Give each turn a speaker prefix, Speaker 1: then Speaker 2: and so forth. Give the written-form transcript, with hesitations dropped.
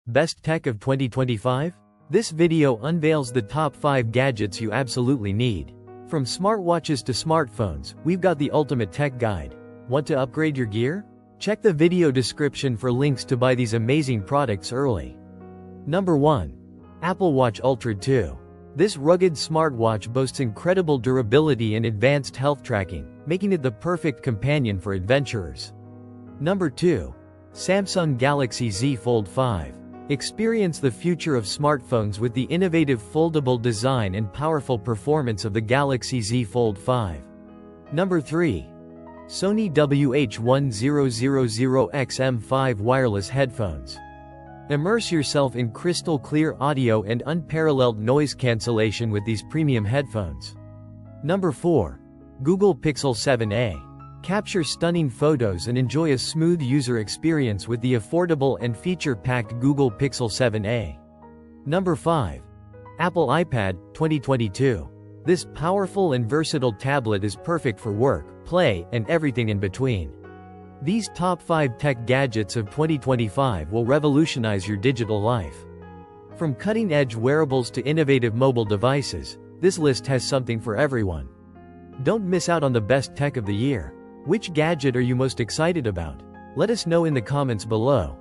Speaker 1: Best Tech of 2025? This video unveils the top 5 gadgets you absolutely need. From smartwatches to smartphones, we've got the ultimate tech guide. Want to upgrade your gear? Check the video description for links to buy these amazing products early. Number 1. Apple Watch Ultra 2. This rugged smartwatch boasts incredible durability and advanced health tracking, making it the perfect companion for adventurers. Number 2. Samsung Galaxy Z Fold 5. Experience the future of smartphones with the innovative foldable design and powerful performance of the Galaxy Z Fold 5. Number 3. Sony WH-1000XM5 Wireless Headphones. Immerse yourself in crystal-clear audio and unparalleled noise cancellation with these premium headphones. Number 4. Google Pixel 7a. Capture stunning photos and enjoy a smooth user experience with the affordable and feature-packed Google Pixel 7a. Number 5. Apple iPad 2022. This powerful and versatile tablet is perfect for work, play, and everything in between. These top 5 tech gadgets of 2025 will revolutionize your digital life. From cutting-edge wearables to innovative mobile devices, this list has something for everyone. Don't miss out on the best tech of the year. Which gadget are you most excited about? Let us know in the comments below.